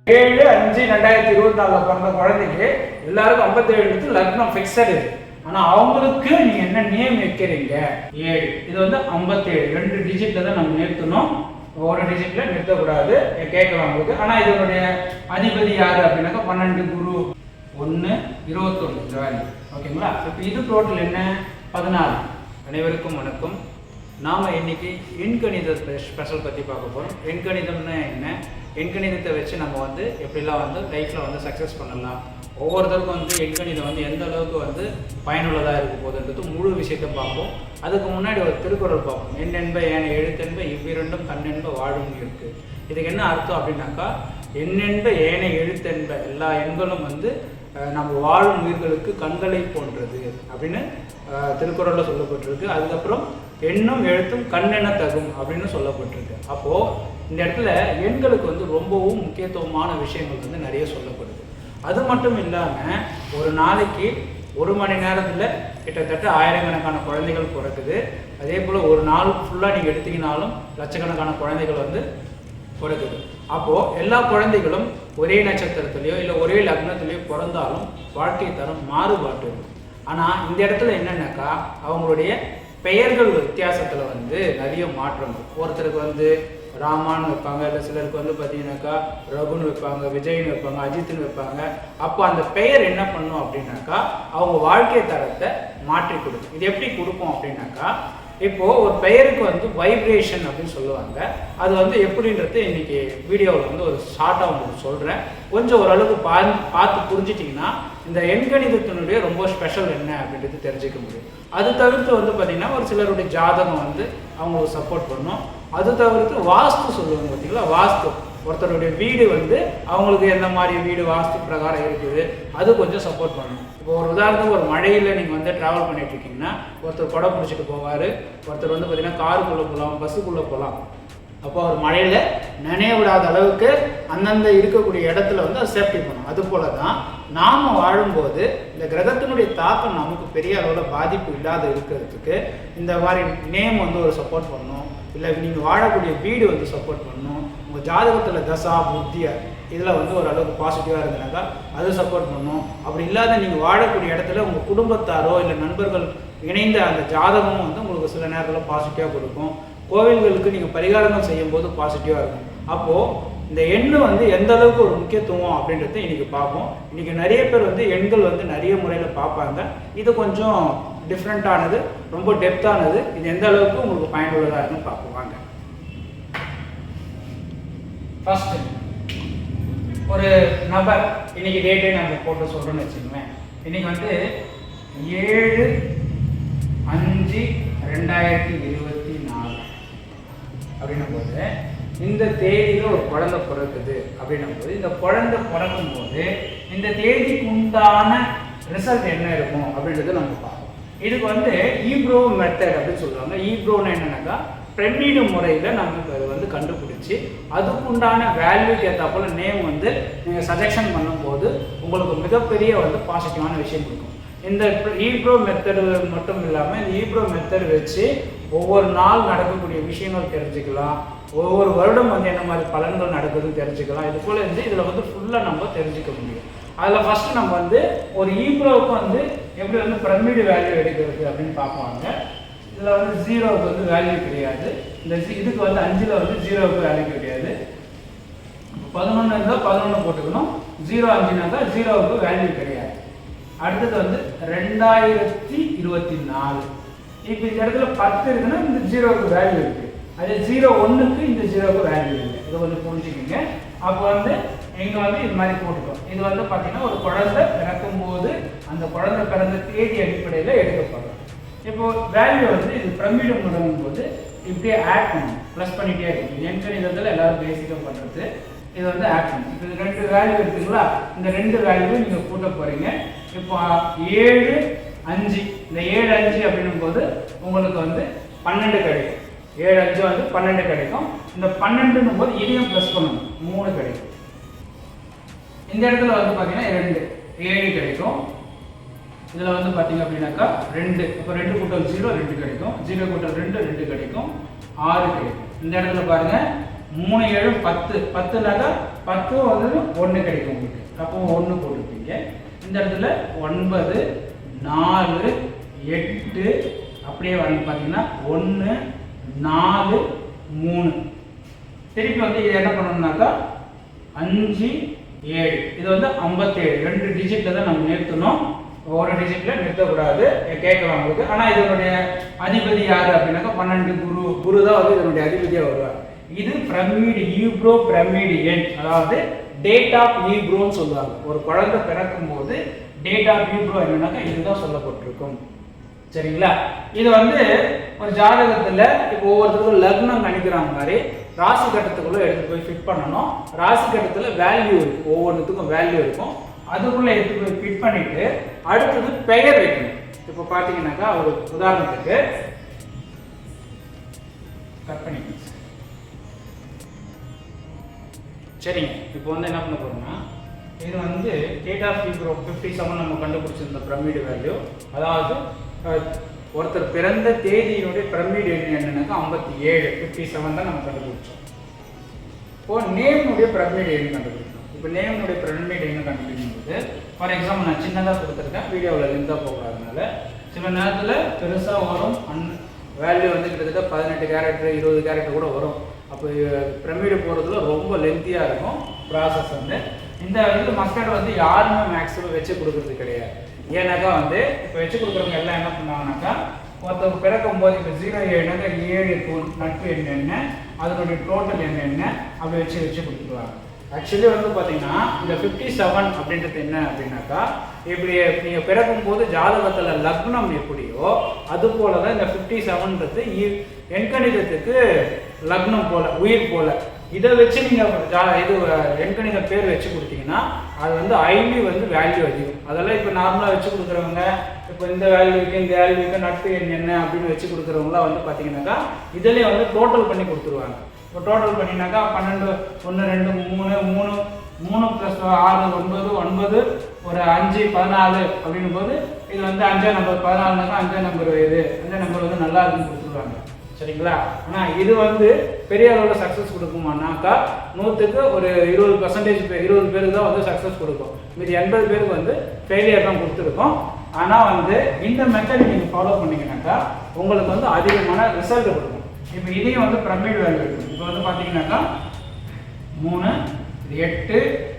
7/5/2024 பிறந்த குழந்தைக்கு எல்லாருக்கும் 57 எடுத்து லக்னம் ஃபிக்ஸட் இது. ஆனா அவங்களுக்கு நீங்க என்ன நேம் வைக்கிறீங்க 7. இது வந்து 57 2 டிஜிட்ல தான் நம்ம நிறுத்தணும், ஒரு டிஜிட்ல நிறுத்தக்கூடாது. கேட்கலாம் உங்களுக்கு. ஆனா இதனுடைய அதிபதி யாரு அப்படின்னாக்கா 12 குரு 1 21 இந்த வேல்யூ. ஓகேங்களா? இப்போ இது டோட்டல் என்ன 14. அனைவருக்கும் வணக்கம். நாம இன்னைக்கு எண்கணித ஸ்பெஷல் பற்றி பார்க்க போகிறோம். எண்கணிதம்னா என்ன, எண்கணிதத்தை வச்சு நம்ம வந்து எப்படிலாம் வந்து லைஃப்பில் வந்து சக்ஸஸ் பண்ணலாம், ஒவ்வொருத்தருக்கும் வந்து எண்கணிதம் வந்து எந்த அளவுக்கு வந்து பயனுள்ளதாக இருக்க போகுதுன்றது முழு விஷயத்தை பார்ப்போம். அதுக்கு முன்னாடி ஒரு திருக்குறள் பார்ப்போம். எண்ணென்ப ஏனை எழுத்தென்ப இவ்விரண்டும் கண்ணென்ப வாழும் இருக்குது. இதுக்கு என்ன அர்த்தம் அப்படின்னாக்கா, எண்ணென்ப ஏனை எழுத்தென்ப எல்லா எண்களும் வந்து நம்ம வாழும் உயிர்களுக்கு கண்களை போன்றது அப்படின்னு திருக்குறளில் சொல்லப்பட்டிருக்கு. அதுக்கப்புறம் எண்ணும் எழுத்தும் கண்ணென தகும் அப்படின்னு சொல்லப்பட்டிருக்கு. அப்போது இந்த இடத்துல எண்களுக்கு வந்து ரொம்பவும் முக்கியத்துவமான விஷயங்கள் வந்து நிறைய சொல்லப்படுது. அது மட்டும் இல்லாமல் ஒரு நாளைக்கு 1 மணி நேரத்தில் கிட்டத்தட்ட ஆயிரக்கணக்கான குழந்தைகள் பிறக்குது. அதே போல் ஒரு நாள் ஃபுல்லாக நீங்கள் எடுத்தீங்கனாலும் லட்சக்கணக்கான குழந்தைகள் வந்து பிறக்குது. அப்போது எல்லா குழந்தைகளும் ஒரே நட்சத்திரத்துலேயோ இல்லை ஒரே லக்னத்துலேயோ பிறந்தாலும் வாழ்க்கை தரம் மாறுபாட்டு இருக்கும். ஆனால் இந்த இடத்துல என்னென்னாக்கா, அவங்களுடைய பெயர்கள் வித்தியாசத்தில் வந்து நிறைய மாற்றம். ஒருத்தருக்கு வந்து ராமான்னு வைப்பாங்க, இல்லை சிலருக்கு வந்து பார்த்தீங்கன்னாக்கா ரகுன்னு வைப்பாங்க, விஜய்னு வைப்பாங்க, அஜித்னு வைப்பாங்க. அப்போ அந்த பெயர் என்ன பண்ணும் அப்படின்னாக்கா அவங்க வாழ்க்கை தரத்தை மாற்றி கொடுக்கும். இது எப்படி கொடுப்போம் அப்படின்னாக்கா, இப்போது ஒரு பெயருக்கு வந்து வைப்ரேஷன் அப்படின்னு சொல்லுவாங்க. அது வந்து எப்படின்றது இன்னைக்கு வீடியோவில் வந்து ஒரு ஷார்ட்டாக உங்களுக்கு சொல்கிறேன். கொஞ்சம் ஓரளவுக்கு பார்த்து புரிஞ்சிட்டிங்கன்னா இந்த எண்கணிதத்தினுடைய ரொம்ப ஸ்பெஷல் என்ன அப்படின்றது தெரிஞ்சிக்க முடியும். அது தவிர்த்து வந்து பார்த்திங்கன்னா ஒரு சிலருடைய ஜாதகம் வந்து அவங்களுக்கு சப்போர்ட் பண்ணும். அது தவிர்த்து வாஸ்து சொல்லுவாங்க பார்த்தீங்களா, வாஸ்து ஒருத்தருடைய வீடு வந்து அவங்களுக்கு எந்த மாதிரி வீடு வாஸ்து பிரகாரம் இருக்குது அது கொஞ்சம் சப்போர்ட் பண்ணணும். இப்போ ஒரு உதாரணத்துக்கு ஒரு மழையில் நீங்கள் வந்து ட்ராவல் பண்ணிட்டு இருக்கீங்கன்னா ஒருத்தர் கொடை பிடிச்சிட்டு போவார், ஒருத்தர் வந்து பார்த்திங்கன்னா காருக்குள்ளே போகலாம், பஸ்ஸுக்குள்ளே போகலாம். அப்போ அவர் மழையில் நனைய விடாத அளவுக்கு அந்தந்த இருக்கக்கூடிய இடத்துல வந்து அது சேஃப்டி பண்ணும். அது போல தான் நாம் வாழும்போது இந்த கிரகத்தினுடைய தாக்கம் நமக்கு பெரிய அளவில் பாதிப்பு இல்லாத இருக்கிறதுக்கு இந்த மாதிரி நேம் வந்து ஒரு சப்போர்ட் பண்ணணும். இல்லை நீங்கள் வாழக்கூடிய வீடு வந்து சப்போர்ட் பண்ணணும். உங்கள் ஜாதகத்தில் தசா புத்திய இதில் வந்து ஓரளவுக்கு பாசிட்டிவாக இருந்தனாக்கா அது சப்போர்ட் பண்ணணும். அப்படி இல்லாத நீங்கள் வாழக்கூடிய இடத்துல உங்கள் குடும்பத்தாரோ இல்லை நண்பர்கள் இணைந்த அந்த ஜாதகமும் வந்து உங்களுக்கு சில நேரத்தில் பாசிட்டிவாக கொடுக்கும். கோவில்களுக்கு நீங்கள் பரிகாரங்கள் செய்யும்போது பாசிட்டிவாக இருக்கும். அப்போது இந்த எண் வந்து எந்த அளவுக்கு ஒரு முக்கியத்துவம் அப்படின்றத இன்றைக்கி பார்ப்போம். இன்றைக்கி நிறைய பேர் வந்து எண்கள் வந்து நிறைய முறையில் பார்ப்பாங்க. இது கொஞ்சம் டிஃப்ரெண்ட்டானது, ரொம்ப டெப்த்தானது. இது எந்த அளவுக்கு உங்களுக்கு பயனுள்ளதாக இருக்குன்னு பார்ப்போம். ஃபர்ஸ்ட் ஒரு நபர் இன்னைக்கு டேட்டே நம்ம போட்டு சொல்கிறோன்னு வச்சுக்கோங்களேன். இன்றைக்கி வந்து 7/5/2024 அப்படின்னும் போது இந்த தேதியில் ஒரு குழந்தை பிறக்குது அப்படின்னும் போது இந்த குழந்தை பிறக்கும் போது இந்த தேதிக்கு உண்டான ரிசல்ட் என்ன இருக்கும் அப்படின்றத நம்ம பார்ப்போம். இதுக்கு வந்து ஈப்ரோ மெத்தட் அப்படின்னு சொல்லுவாங்க. ஈப்ரோன்னு என்னன்னாக்கா பிரமிடு முறையில் நமக்கு அது வந்து கண்டுபிடிச்சி அதுக்குண்டான வேல்யூக்கு ஏற்ற போல் நேம் வந்து நீங்கள் சஜெக்ஷன் பண்ணும்போது உங்களுக்கு மிகப்பெரிய வந்து பாசிட்டிவான விஷயம் கொடுக்கும். இந்த ஈப்ரோ மெத்தடு மட்டும் இல்லாமல் இந்த ஈப்ரோ மெத்தட் வச்சு ஒவ்வொரு நாள் நடக்கக்கூடிய விஷயங்கள் தெரிஞ்சுக்கலாம். ஒவ்வொரு வருடம் வந்து என்ன மாதிரி பலன்கள் நடக்குதுன்னு தெரிஞ்சுக்கலாம். இது போல் இருந்து இதில் வந்து ஃபுல்லாக நம்ம தெரிஞ்சுக்க முடியும். அதில் ஃபஸ்ட்டு நம்ம வந்து ஒரு ஈப்ரோவுக்கு வந்து எப்படி வந்து பிரமிடு வேல்யூ எடுக்கிறது அப்படின்னு பார்ப்பாங்க. இதில் வந்து 0க்கு வந்து வேல்யூ கிடையாது. இந்த இதுக்கு வந்து 5ல் வந்து 0க்கு வேல்யூ கிடையாது. 11 இருந்தால் 11 போட்டுக்கணும், 0/5னாக்கா 0க்கு வேல்யூ கிடையாது. அடுத்தது வந்து 2024. இப்போ இந்த இடத்துல 10 இருக்குன்னா இந்த 0க்கு வேல்யூ இருக்குது. அது 0/1க்கு இந்த 0க்கு வேல்யூ இல்லை. இதை கொஞ்சம் புரிஞ்சுக்கிங்க. அப்போ வந்து இங்கே வந்து இது மாதிரி போட்டுக்கோம். இது வந்து பார்த்தீங்கன்னா ஒரு குழந்தை பிறக்கும் போது அந்த குழந்தை பிறந்த தேதி அடிப்படையில் எடுக்கப்படும். இப்போ வேல்யூ வந்து இது பிரமிடு முடங்கும் போது இப்படியே ஆட் பண்ணணும், ப்ளஸ் பண்ணிகிட்டே இருக்கும். எண்கணிதத்தில் எல்லாரும் பேசிக்காக பண்ணுறது இது வந்து ஆட் பண்ணணும். இப்போ 2 வேல்யூ இருக்குங்களா, இந்த 2 வேல்யூவும் நீங்கள் கூட்ட போகிறீங்க. இப்போ 7/5 இந்த 7/5 அப்படின்னும் போது உங்களுக்கு வந்து 12 கிடைக்கும். 7/5 வந்து 12 கிடைக்கும். இந்த 12ன்னும் போது இதையும் ப்ளஸ் பண்ணணும், 3 கிடைக்கும். இந்த இடத்துல வந்து பார்த்தீங்கன்னா 2 7 கிடைக்கும். இதில் வந்து பார்த்தீங்க அப்படின்னாக்கா 2 இப்போ 2 கூட்டல் 0 2 கிடைக்கும். 0 கூட்டல் 2 2 கிடைக்கும். 6 கிடைக்கும். இந்த இடத்துல பாருங்கள் 3 7 10 10னாக்கா 10 வந்து 1 கிடைக்கும் உங்களுக்கு. அப்போ 1 போட்டுப்பீங்க. இந்த இடத்துல 9 4 8 அப்படியே வந்து பார்த்தீங்கன்னா 1 4 3. திருப்பி வந்து இது என்ன பண்ணணும்னாக்கா 5 7 இது வந்து 57 2 டிஜிட்ல தான் நம்ம நிறுத்தணும். ஒரு டிஜிட்ல நிறுத்தக்கூடாது கேட்கலாம் உங்களுக்கு. ஆனால் இதனுடைய அதிபதி யாரு அப்படின்னாக்கா 12 குரு தான் வந்து இதனுடைய அதிபதியாக வருவார். இது பிரமிடு ஈப்ரோ பிரமிடு எண், அதாவது டேட் ஆஃப் ஈப்ரோன்னு சொல்லுவாங்க. ஒரு குழந்தை பிறக்கும் போது டேட் ஆஃப் ஈப்ரோ என்னன்னாக்கா இதுதான் சொல்லப்பட்டிருக்கும். சரிங்களா? இது வந்து ஒரு ஜாதகத்தில் இப்போ ஒவ்வொருத்தருக்கும் லக்னம் கணிக்கிறாங்க மாதிரி ராசி கட்டத்துக்குள்ள எடுத்து போய் ஃபிட் பண்ணணும். ராசி கட்டத்தில் வேல்யூ இருக்கும், ஒவ்வொன்றுத்துக்கும் வேல்யூ இருக்கும். அதுக்குள்ள எடுத்து போய் ஃபிட் பண்ணிட்டு அடுத்தது பெயர் வைக்கணும். இப்போ பார்த்தீங்கன்னாக்கா ஒரு உதாரணத்துக்கு கட் பண்ணிக்கணும். சரிங்க, இப்போ வந்து என்ன பண்ண போறோம்னா இது வந்து டேட் ஆஃப் ஈப்ரோ 57 நம்ம கண்டுபிடிச்சிருந்த பிரமிடு வேல்யூ. அதாவது ஒருத்தர் பிறந்த தேதியினுடைய பிரமிடு எண் என்னன்னாக்கா 57 57 தான் நம்ம கண்டுபிடிச்சோம். இப்போ நேமுடைய பிரமிடு எண் கண்டுபிடிக்கணும். இப்போ நேமுடைய பிரமிடு எண் கண்டுபிடிக்கும்போது ஃபார் எக்ஸாம்பிள் நான் சின்னதாக கொடுத்துருக்கேன், வீடியோவில் லென்த்தாக போகாதனால சில நேரத்தில் பெருசாக வரும். வேல்யூ வந்து கிட்டத்தட்ட 18 கேரக்டர் 20 கேரக்டர் கூட வரும். அப்போ பிரமிடு போகிறதுல ரொம்ப லென்த்தியாக இருக்கும் ப்ராசஸ். வந்து இந்த வந்து மக்கள் வந்து யாருமே மேக்ஸிமம் வச்சு கொடுக்குறது கிடையாது. ஏன்னாக்கா வந்து இப்போ வச்சு கொடுக்குறவங்க எல்லாம் என்ன பண்ணாங்கன்னாக்கா ஒருத்தர் பிறக்கும் போது இப்போ 07னாக்கா 7 நட்பு என்ன அதனுடைய டோட்டல் என்ன அப்படி வச்சு கொடுத்துருவாங்க. ஆக்சுவலி வந்து பார்த்தீங்கன்னா இந்த 57 அப்படின்றது என்ன அப்படின்னாக்கா இப்படி நீங்கள் பிறக்கும் போது ஜாதகத்தில் லக்னம் எப்படியோ அது போல தான் இந்த 57ன்றது எண்கணிதத்துக்கு லக்னம் போல உயிர் போல. இதை வச்சு நீங்கள் இது எண்கணித பேர் வச்சு கொடுத்தீங்கன்னா அது வந்து ஐலி வந்து வேல்யூ அதிகம். அதெல்லாம் இப்போ நார்மலாக வச்சு கொடுக்குறவங்க இப்போ இந்த வேல்யூக்கு இந்த வேல்யூக்கு நட்பு என்ன அப்படின்னு வச்சு கொடுக்குறவங்களாம் வந்து பார்த்தீங்கன்னாக்கா இதிலே வந்து டோட்டல் பண்ணி கொடுத்துருவாங்க. இப்போ டோட்டல் பண்ணினாக்கா 12 1 2 3 3 3 + 6 9 ஒரு 5 14 அப்படின்னும் போது இது வந்து 5ஆம் நம்பர் 14னாக்கா 5ஆம் நம்பர் இது 5ஆம் நம்பர் வந்து நல்லா இருக்குன்னு கொடுத்துருவாங்க. சரிங்களா? ஆனால் இது வந்து பெரிய அளவில் சக்ஸஸ் கொடுக்குமானாக்கா 100க்கு ஒரு 20% 20 பேருக்கு தான் வந்து சக்ஸஸ் கொடுக்கும். மீதி 80 பேருக்கு வந்து ஃபெயிலியர் தான் கொடுத்துருக்கோம். ஆனால் வந்து இந்த மெத்தட் நீங்கள் ஃபாலோ பண்ணிங்கனாக்கா உங்களுக்கு வந்து அதிகமான ரிசல்ட் கொடுக்கும். இப்போ இதையும் வந்து பிரமிட் வேல்யூ இருக்கும். இப்போ வந்து பார்த்தீங்கன்னாக்கா 3 இது 8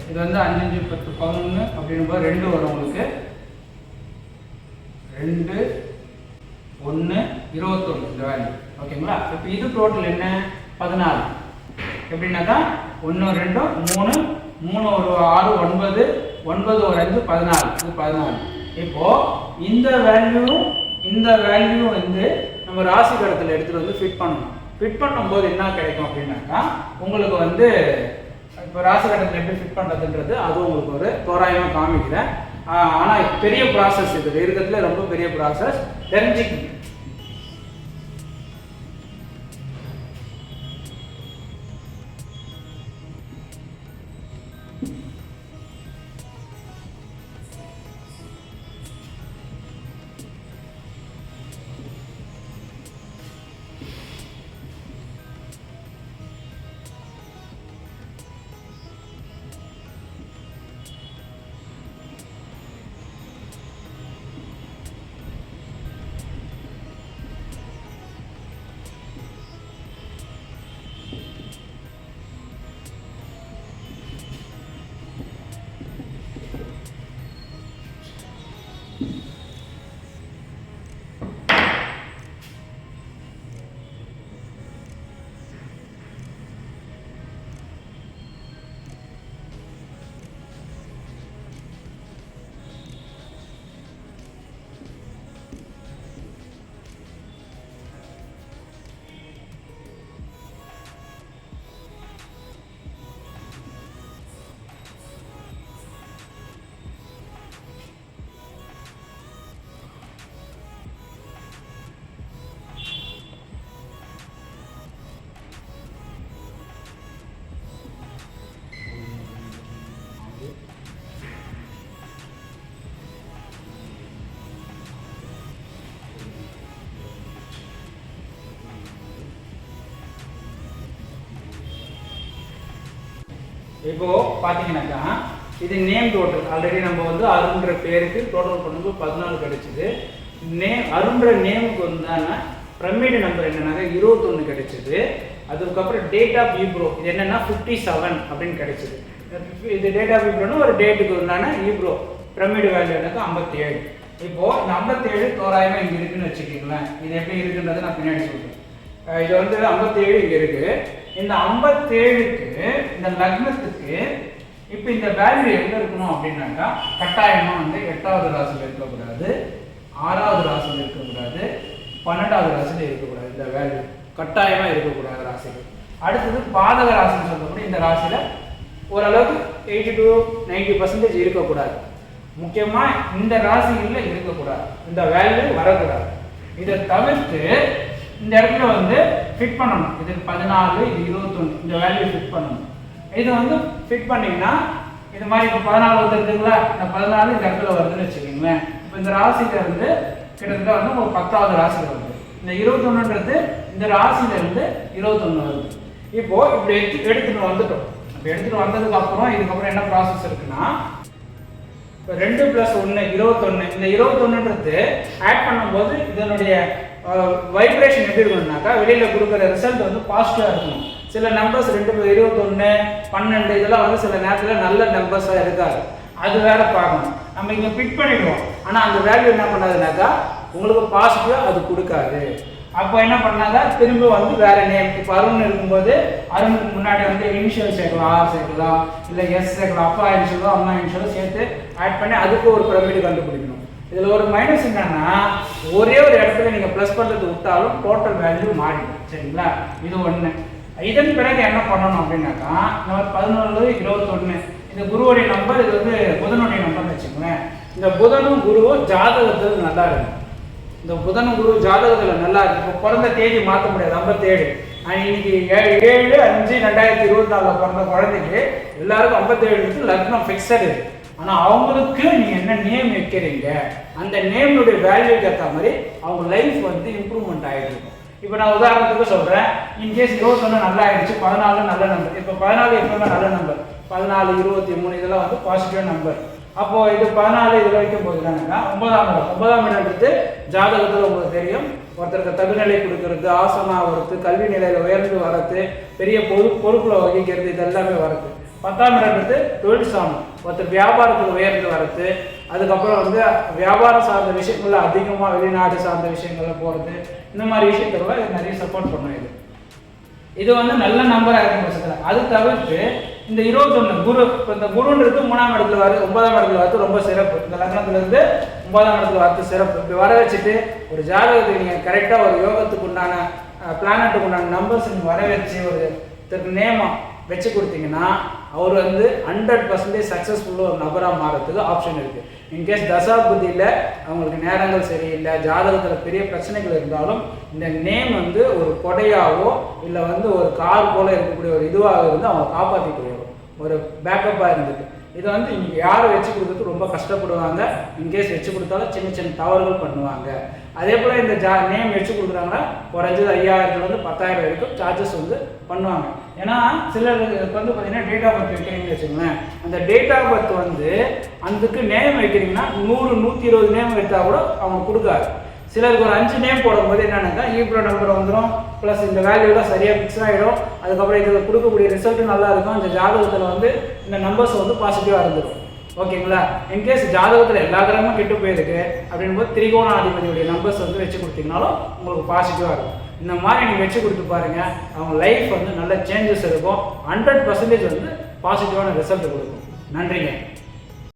இது வந்து 5 5 10 11 அப்படின்னும் 2 வரும் உங்களுக்கு 2 1 21 இந்த வேல்யூ. ஓகேங்களா? இப்போ இது டோட்டல் என்ன 14. எப்படின்னாக்கா 1 2 3 3 ஒரு 6 9 9 ஒரு 5 14 இது 14. இப்போ இந்த வேல்யூ வந்து நம்ம ராசி கடத்தில் எடுத்துகிட்டு வந்து ஃபிட் பண்ணணும். ஃபிட் பண்ணும்போது என்ன கிடைக்கும் அப்படின்னாக்கா உங்களுக்கு வந்து இப்போ ராசி கடத்தில் எப்படி ஃபிட் பண்ணுறதுன்றது அது உங்களுக்கு ஒரு தோராயமாக காமிக்கிறேன். ஆனால் பெரிய ப்ராசஸ் இது இருக்கிறதுல ரொம்ப பெரிய ப்ராசஸ் தெரிஞ்சுக்கணும். இப்போது பார்த்தீங்கன்னாக்கா இது நேம் டோட்டல் ஆல்ரெடி நம்ம வந்து அருண்ற பேருக்கு டோட்டல் பண்ணும்போது 14 கிடைச்சிது. அருண்ற நேமுக்கு வந்தான பிரமிடு நம்பர் என்னன்னாக்கா 21 கிடைச்சிது. அதுக்கப்புறம் டேட் ஆஃப் ஈப்ரோ இது என்னென்னா 57 அப்படின்னு கிடைச்சிது. இது டேட் ஆஃப் ஈப்ரோன்னு ஒரு டேட்டுக்கு வந்தான ஈப்ரோ பிரமிடு வேல்யூ எனக்கு 57. இப்போது இந்த 57 தோராயமாக இங்கே இருக்குதுன்னு வச்சுக்கிங்களேன். இது எப்படி இருக்குன்றதை நான் பின்னாடி சொல்கிறேன். இது வந்து 57 இங்கே இருக்குது. இந்த 57க்கு இந்த லக்னத்துக்கு இப்போ இந்த வேல்யூ எங்கே இருக்கணும் அப்படின்னாக்கா கட்டாயமாக வந்து 8வது ராசியில் இருக்கக்கூடாது, 6வது ராசியில் இருக்கக்கூடாது, 12வது ராசியில் இருக்கக்கூடாது. இந்த வேல்யூ கட்டாயமாக இருக்கக்கூடாது ராசிகள். அடுத்தது பாதக ராசின்னு சொல்லக்கூடிய இந்த ராசியில் ஓரளவுக்கு 80 to 90% இருக்கக்கூடாது. முக்கியமாக இந்த ராசிகளில் இருக்கக்கூடாது, இந்த வேல்யூ வரக்கூடாது. இதை தவிர்த்து இந்த இடத்துல வந்து ஃபிட் பண்ணணும். இது 14, இது 21 இந்த வேல்யூ ஃபிட் பண்ணணும். இது வந்து ஃபிட் பண்ணிங்கன்னா இது மாதிரி இப்போ 14 வந்துருக்குங்களா, இந்த 14 இந்த இடத்துல வருதுன்னு வச்சுக்கிங்களேன். இப்போ இந்த ராசியில் இருந்து கிட்டத்தட்ட வந்து ஒரு 10வது ராசியில் வருது. இந்த 21ன்றது இந்த ராசியிலேருந்து 21 வருது. இப்போது இப்படி எடுத்துகிட்டு வந்துட்டோம். இப்போ எடுத்துகிட்டு வந்ததுக்கு அப்புறம் இதுக்கப்புறம் என்ன ப்ராசஸ் இருக்குன்னா, இப்போ 2 + 1 21. இந்த 21ன்றது ஆட் பண்ணும்போது இதனுடைய வைப்ரேஷன் எப்படி இருக்கணும்னாக்கா வெளியில் கொடுக்குற ரிசல்ட் வந்து பாசிட்டிவாக இருக்கணும். சில நம்பர்ஸ் 2 + 21, 12 இதெல்லாம் வந்து சில நேரத்தில் நல்ல நம்பர்ஸாக இருக்காது. அது வேற பார்க்கணும். நம்ம இங்கே ஃபிட் பண்ணிடுவோம், ஆனால் அந்த வேல்யூ என்ன பண்ணாதுனாக்கா உங்களுக்கு பாசிட்டிவாக அது கொடுக்காது. அப்போ என்ன பண்ணாங்க, திரும்ப வந்து வேற நேம். இப்போ அருண் இருக்கும்போது அருணுக்கு முன்னாடி வந்து இனிஷியல் சேர்க்கலாம், ஆர் சேர்க்கலாம், இல்லை எஸ் சேர்க்கலாம். அப்பா இனிஷியலோ அம்மா இனிஷியலோ சேர்த்து ஆட் பண்ணி அதுக்கு ஒரு பிரமிடு கண்டுபிடிக்கணும். இதில் ஒரு மைனஸ் என்னன்னா, ஒரே ஒரு இடத்துல நீங்கள் ப்ளஸ் பண்ணுறது விட்டாலும் டோட்டல் வேல்யூ மாறிடும். சரிங்களா, இது ஒன்று. இதன் பிறகு என்ன பண்ணணும் அப்படின்னாக்கா, இந்த 14, 21 இந்த குருவுடைய நம்பர், இது வந்து புதனுடைய நம்பர்னு வச்சுக்கோங்களேன். இந்த புதனும் குருவும் ஜாதகத்தில் நல்லா இருக்கும். இந்த புதனும் குரு ஜாதகத்தில் நல்லா இருக்கு. இப்போ பிறந்த தேதி மாற்ற முடியாது. 57 இன்னைக்கு 7/5/2024 பிறந்த குழந்தைக்கு எல்லாருக்கும் 57 லக்னம் ஃபிக்ஸடு. ஆனால் அவங்களுக்கு நீங்கள் என்ன நேம் வைக்கிறீங்க, அந்த நேமுடைய வேல்யூக்கு ஏற்ற மாதிரி அவங்க லைஃப் வந்து இம்ப்ரூவ்மெண்ட் ஆகிட்டு இருக்கும். இப்போ நான் உதாரணத்துக்கு சொல்கிறேன், இன்கேஸ் 21 நல்லா ஆயிடுச்சு, 14 நல்ல நம்பர். இப்போ 14 எப்பவுமே நல்ல நம்பர். 14, 23 இதெல்லாம் வந்து பாசிட்டிவ் நம்பர். அப்போது இது 14 இதில் வைக்கும் போது என்னன்னா 9ஆம் இடம்ன்றது ஜாதகத்தில் உங்களுக்கு தெரியும். ஒருத்தருக்கு தகுநிலை கொடுக்கறது, ஆசனாக வரது, கல்வி நிலையில் உயர்ந்து வரது, பெரிய பொறுப்பில் வகிக்கிறது, இது எல்லாமே வருது. 10ஆம் இடம்ன்றது தொழில் சாணம், ஒருத்தர் வியாபாரத்தில் உயர்ந்து வரது, அதுக்கப்புறம் வந்து வியாபாரம் சார்ந்த விஷயங்கள்ல அதிகமாக வெளிநாடு சார்ந்த விஷயங்கள்ல போகிறது, இந்த மாதிரி விஷயத்துல இது நிறைய சப்போர்ட் பண்ணும். இது வந்து நல்ல நம்பராக இருக்கும் பட்சத்தில். அது தவிர்த்து இந்த 21 குரு, இப்போ இந்த குருன்றது 3ஆம் இடத்துல வருது, 9ஆம் இடத்துல வரது ரொம்ப சிறப்பு. இந்த லக்னத்துலேருந்து 9ஆம் இடத்துல வரது சிறப்பு. இப்படி வர வச்சுட்டு ஒரு ஜாதகத்துக்கு நீங்கள் கரெக்டாக ஒரு யோகத்துக்கு உண்டான பிளானட்டுக்கு உண்டான நம்பர்ஸ் நீங்கள் வர வச்சு ஒரு நேமாக வச்சு கொடுத்தீங்கன்னா அவர் வந்து 100% சக்ஸஸ்ஃபுல்லாக ஒரு நபராக மாறதுக்கு ஆப்ஷன் இருக்குது. இன்கேஸ் தசாபுத்தியில் அவங்களுக்கு நேரங்கள் சரியில்லை, ஜாதகத்தில் பெரிய பிரச்சனைகள் இருந்தாலும் இந்த நேம் வந்து ஒரு கொடையாவோ இல்லை வந்து ஒரு கார் போல் இருக்கக்கூடிய ஒரு இதுவாக இருந்து அவங்க காப்பாற்றிட்டு வரும், ஒரு பேக்கப்பாக இருந்துட்டு. இதை வந்து இன்றைக்கி யாரும் வச்சு கொடுக்குறது ரொம்ப கஷ்டப்படுவாங்க. இன்கேஸ் வச்சு கொடுத்தாலும் சின்ன சின்ன தவறுகள் பண்ணுவாங்க. அதே போல் இந்த நேம் வச்சு கொடுக்குறாங்கன்னா குறைஞ்சது 5000 to 10,000 வரைக்கும் சார்ஜஸ் வந்து பண்ணுவாங்க. ஏன்னா சிலருக்கு வந்து பார்த்தீங்கன்னா டேட் ஆஃப் பர்த் வைக்கிறீங்கன்னு வச்சுக்கோங்களேன். அந்த டேட் ஆஃப் பர்த் வந்து அதுக்கு நேம் வைக்கிறீங்கன்னா 100, 120 நேம் எடுத்தால் கூட அவங்க கொடுக்காது. சிலருக்கு ஒரு 5 நேம் போடும்போது என்னன்னாக்கா ஈப்ரோ நம்பர் வந்துடும், ப்ளஸ் இந்த வேல்யூலாம் சரியாக ஃபிக்ஸ் ஆகிடும். அதுக்கப்புறம் இதில் கொடுக்கக்கூடிய ரிசல்ட்டும் நல்லா இருக்கும். இந்த ஜாதகத்தில் வந்து இந்த நம்பர்ஸ் வந்து பாசிட்டிவாக இருந்துடும். ஓகேங்களா, இன்கேஸ் ஜாதகத்தில் எல்லா கிரகமும் கெட்டு போயிருக்கு அப்படின்போது திரிகோணாதிபதியுடைய நம்பர்ஸ் வந்து வச்சு கொடுத்தீங்கனாலும் உங்களுக்கு பாசிட்டிவாக இருக்கும். இந்த மாதிரி நீங்கள் வச்சு கொடுத்து பாருங்கள், அவங்க லைஃப் வந்து நல்ல சேஞ்சஸ் இருக்கும். 100% வந்து பாசிட்டிவான ரிசல்ட் கொடுக்கும். நன்றிங்க.